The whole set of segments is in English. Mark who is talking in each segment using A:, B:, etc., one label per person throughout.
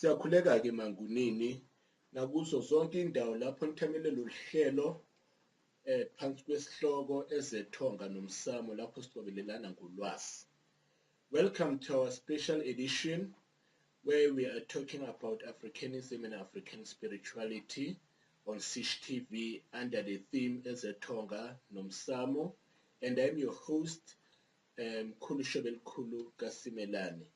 A: Siyakhuleka ke mangunini nakuzo zonke indawo lapho nithamele lo hlelo phansi kwesihloko Ezamathonga nomsamo lapho sicobelelana ngolwazi. Welcome to our special edition where we are talking about Africanism and African spirituality on Sish TV under the theme Ezamathonga nomsamo, and I'm your host Shobel'Khulu Kasimelani.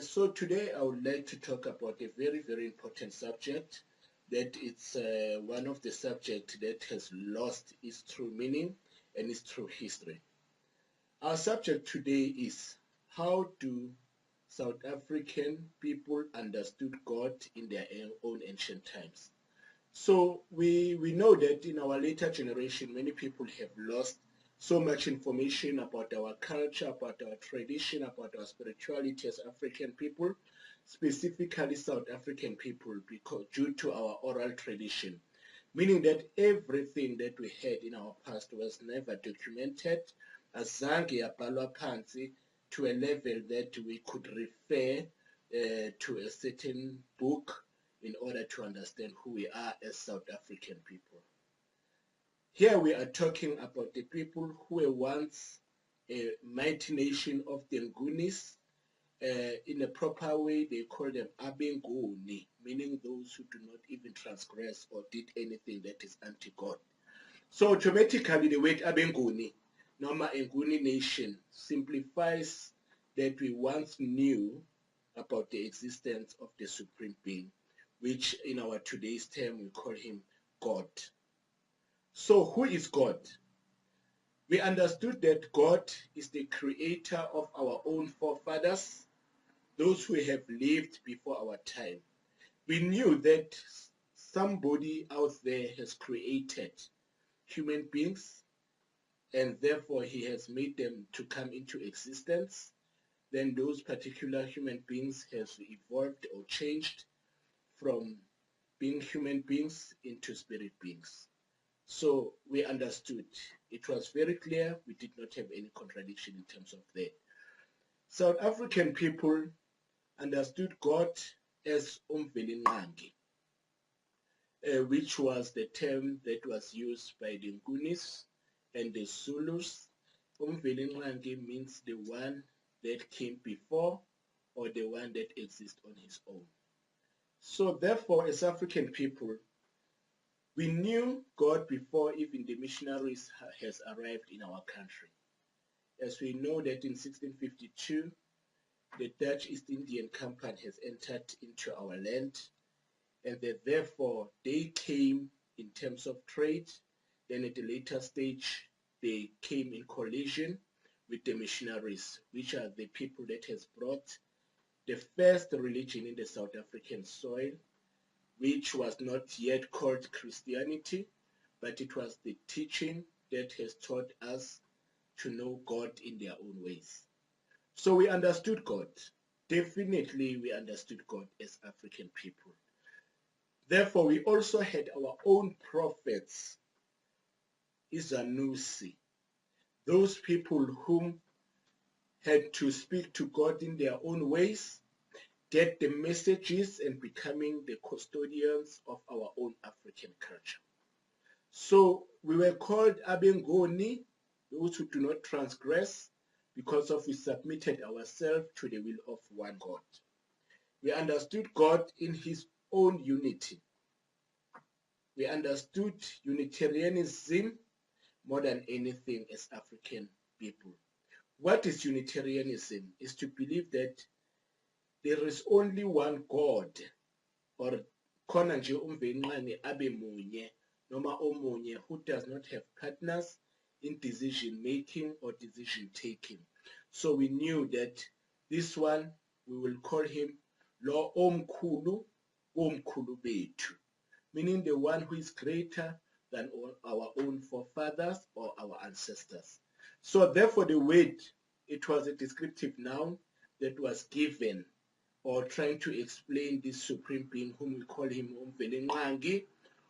A: So today I would like to talk about a very important subject that it's one of the subjects that has lost its true meaning and its true history. Our subject today is how do South African people understood God in their own ancient times. So we know that in our later generation many people have lost so much information about our culture, about our tradition, about our spirituality as African people, specifically South African people, because due to our oral tradition, meaning that everything that we had in our past was never documented, azange yabhalwa phansi to a level that we could refer to a certain book in order to understand who we are as South African people. Here we are talking about the people who were once a mighty nation of the Ngunis. In a proper way, they call them Abenguni, meaning those who do not even transgress or did anything that is anti-God. So automatically the word Abenguni, Noma Nguni nation, simplifies that we once knew about the existence of the Supreme Being, which in our today's term we call him God. So who is God? We understood that God is the creator of our own forefathers, those who have lived before our time. We knew that somebody out there has created human beings and therefore he has made them to come into existence. Then those particular human beings have evolved or changed from being human beings into spirit beings. So we understood. It was very clear. We did not have any contradiction in terms of that. South African people understood God as Umvelinqangi, which was the term that was used by the Ngunis and the Zulus. Umvelinqangi means the one that came before or the one that exists on his own. So therefore, as African people, we knew God before even the missionaries has arrived in our country. As we know that in 1652, the Dutch East Indian Company has entered into our land, and that therefore they came in terms of trade. Then at a later stage, they came in collision with the missionaries, which are the people that has brought the first religion in the South African soil, which was not yet called Christianity, but it was the teaching that has taught us to know God in their own ways. So we understood God. Definitely we understood God as African people. Therefore, we also had our own prophets, Izanusi, those people whom had to speak to God in their own ways, get the messages and becoming the custodians of our own African culture. So we were called Abengoni, those who do not transgress, because of we submitted ourselves to the will of one God. We understood God in his own unity. We understood Unitarianism more than anything as African people. What is Unitarianism? Is to believe that there is only one God, or khona nje umvenqane abe munye noma omunye, who does not have partners in decision making or decision taking. So we knew that this one, we will call him Lo Omkhulu, Omkhulu bethu, meaning the one who is greater than our own forefathers or our ancestors. So therefore the word, it was a descriptive noun that was given or trying to explain this supreme being whom we call him Umvelinqangi,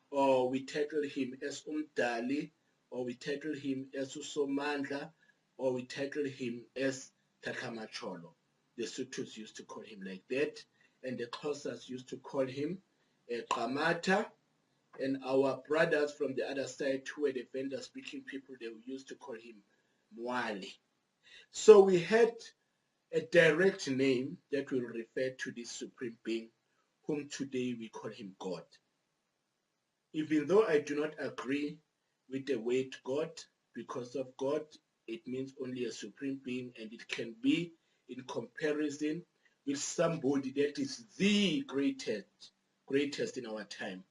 A: or we title him as Umdali, or we title him as Usomandla, or we title him as Takamacholo. The Sutus used to call him like that. and the Xhosas used to call him Qamata, and our brothers from the other side who were the Venda-speaking people, they used to call him Mwali. So we had a direct name that will refer to this supreme being, whom today we call him God. Even though I do not agree with the word God, because of God, it means only a supreme being, and it can be in comparison with somebody that is the greatest in our time.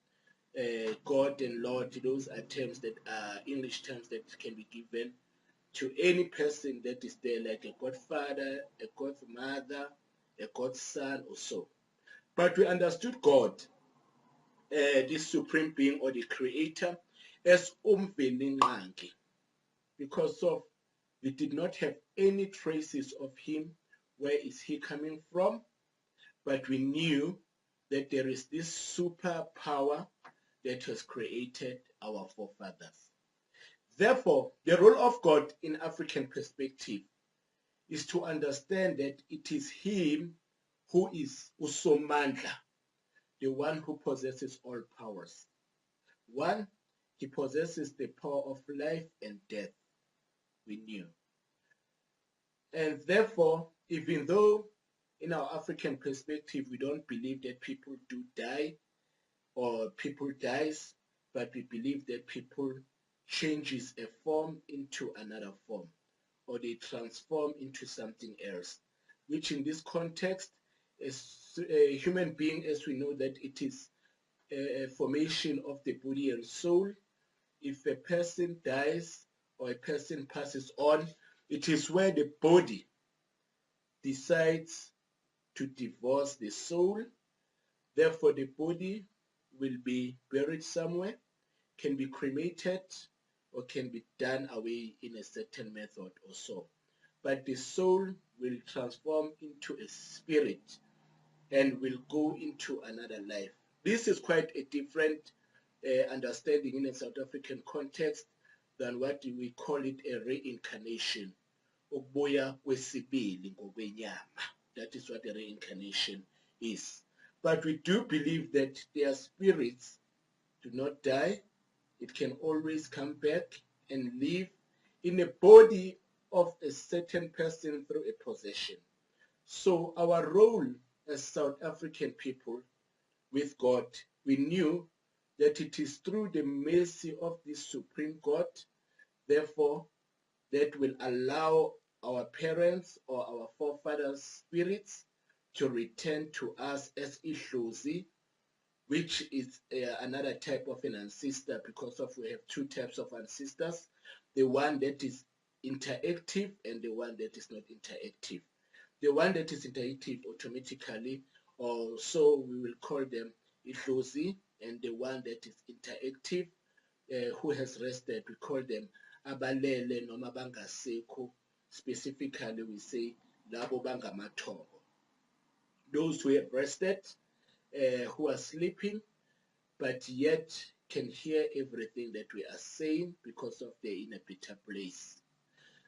A: God and Lord, those are terms that are English terms that can be given to any person that is there, like a godfather, a godmother, a godson, or so. But we understood God, this supreme being or the creator, as Umvelingangi, because of we did not have any traces of him. Where is he coming from? But we knew that there is this superpower that has created our forefathers. Therefore, the role of God in African perspective is to understand that it is him who is Usomandla, the one who possesses all powers. One, he possesses the power of life and death, we knew. And therefore, even though in our African perspective we don't believe that people do die or people dies, but we believe that people changes a form into another form, or they transform into something else, which in this context is a human being, as we know that it is a formation of the body and soul. If a person dies or a person passes on, it is where the body decides to divorce the soul. Therefore, the body will be buried somewhere, can be cremated, or can be done away in a certain method or so. But the soul will transform into a spirit and will go into another life. This is quite a different understanding in a South African context than what we call it a reincarnation. Ukubuya kwesibili ngokwenyama. That is what a reincarnation is. But we do believe that their spirits do not die. It can always come back and live in a body of a certain person through a possession. So our role as South African people with God, we knew that it is through the mercy of this supreme God, therefore, that will allow our parents or our forefathers' spirits to return to us as Ihlozi, which is another type of an ancestor, because of we have two types of ancestors, the one that is interactive and the one that is not interactive. The one that is interactive automatically, or so we will call them Ihlozi, and the one that is interactive, who has rested, we call them Abalele noma bangasekho. Specifically, we say labo bangamathongo. Those who have rested, who are sleeping, but yet can hear everything that we are saying because of they're in a better place.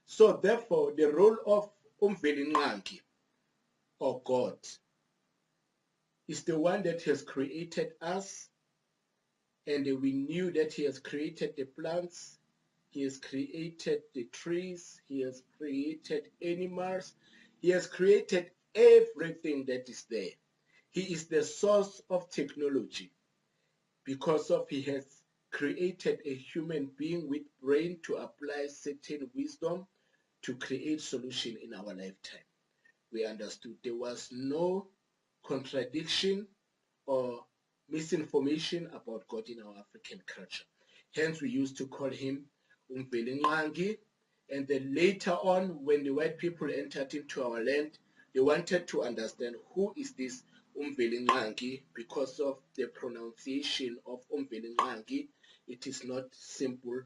A: So therefore, the role of Umvelingangi, or God, is the one that has created us, and we knew that he has created the plants, he has created the trees, he has created animals, he has created everything that is there. He is the source of technology, because of he has created a human being with brain to apply certain wisdom to create solution in our lifetime. We understood there was no contradiction or misinformation about God in our African culture. Hence, we used to call him Umvelingangi. And then later on, when the white people entered into our land, they wanted to understand who is this Umvelingangi. Because of the pronunciation of Umvelingangi, it is not simple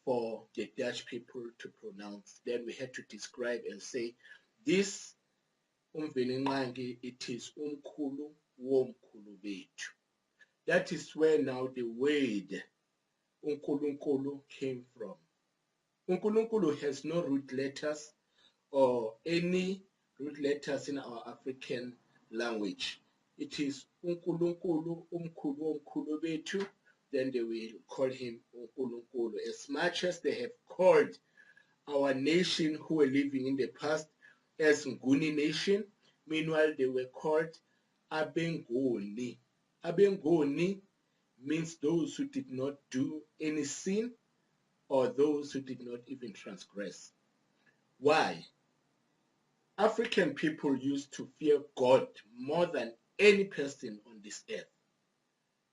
A: for the Dutch people to pronounce. Then we had to describe and say, this Umvelingangi, it is Umkhulu womkhulu bethu. That is where now the word uNkulunkulu came from. uNkulunkulu has no root letters or any root letters in our African language. it is uNkulunkulu umkhulu omkhulu bethu, then they will call him uNkulunkulu. As much as they have called our nation who were living in the past as Nguni nation, meanwhile they were called Abengoni. Abengoni means those who did not do any sin or those who did not even transgress. Why? African people used to fear God more than any person on this earth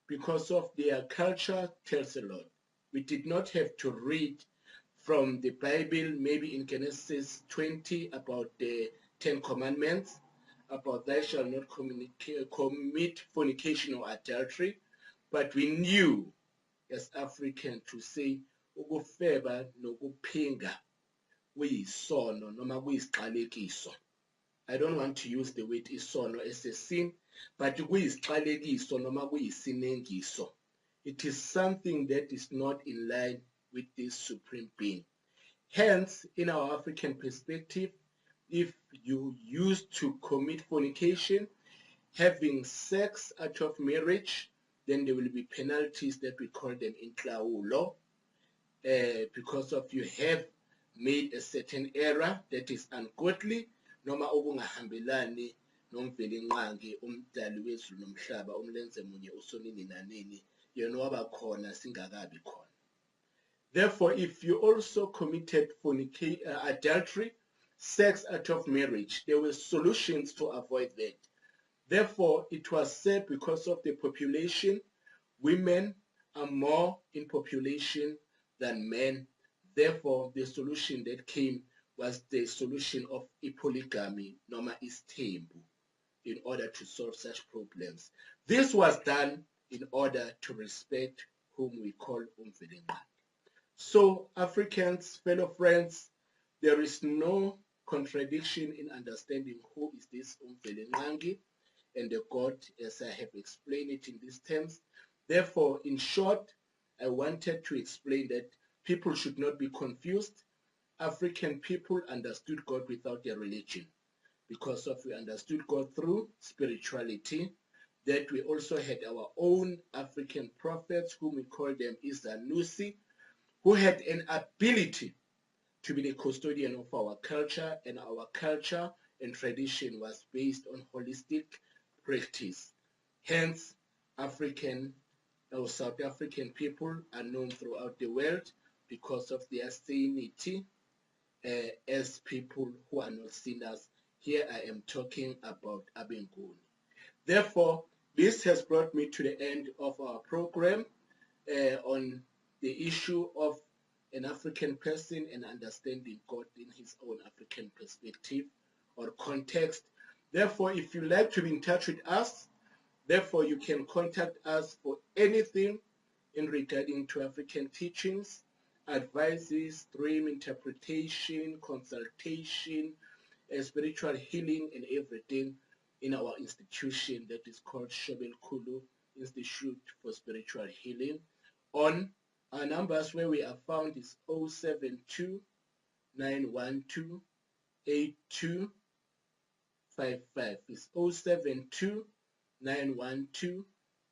A: because of their culture tells a lot. We did not have to read from the Bible, maybe in Genesis 20, about the 10 Commandments, about thou shalt not commit fornication or adultery, but we knew as Africans to say, ukufeba nokuphinga kuyisono noma kuyisiqalekiso. I don't want to use the word isono as a sin, but kuyisiqalekiso noma kuyisinengiso. It is something that is not in line with this supreme being. Hence, in our African perspective, if you used to commit fornication, having sex out of marriage, then there will be penalties that we call them inhlawulo, because of you have made a certain error that is ungodly, noma okungahambelani nomvelinqangi umdali wezulu nomhlaba umlenze munye usonini nanini yena waba khona singakabi khona. Therefore, if you also committed adultery, sex out of marriage, there were solutions to avoid that. Therefore, it was said because of the population, women are more in population than men. Therefore, the solution that came was the solution of polygamy, noma isithembu, in order to solve such problems. This was done in order to respect whom we call umvelinqangi. So, Africans, fellow friends, there is no contradiction in understanding who is this umvelinqangi and the God, as I have explained it in these terms. Therefore, in short, I wanted to explain that people should not be confused. African people understood God without their religion, because of we understood God through spirituality, that we also had our own African prophets, whom we call them Izanusi, who had an ability to be the custodian of our culture, and our culture and tradition was based on holistic practice. Hence, African or South African people are known throughout the world because of their sanctity as people who are not sinners. Here I am talking about Abenguni. Therefore, this has brought me to the end of our program on the issue of an African person and understanding God in his own African perspective or context. Therefore, if you like to be in touch with us, therefore you can contact us for anything in regarding to African teachings, advices, dream interpretation, consultation, spiritual healing, and everything in our institution that is called Shobel'Khulu Institute for Spiritual Healing. On our numbers where we are found is 072 912 8255. It's 072 912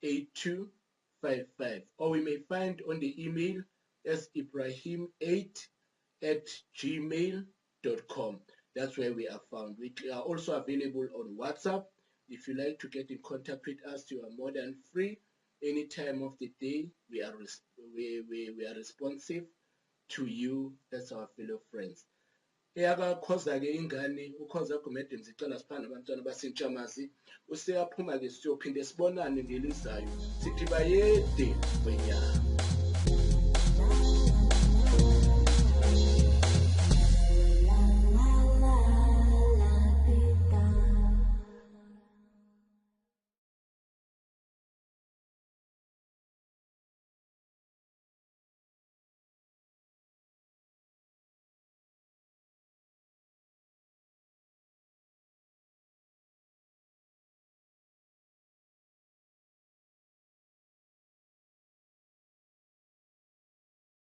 A: 8255. Or we may find on the email as ibrahim8@gmail.com. That's where we are found. We are also available on WhatsApp. If you like to get in contact with us, you are more than free. Any time of the day, we are responsive to you as our fellow friends. Eyakakhoza-ke ingane ukhoza gumede ngicela siphana abantwana basentshamazi useyaphuma-ke siyophinde sibonane ngelizayo sithi bayede kwenyama.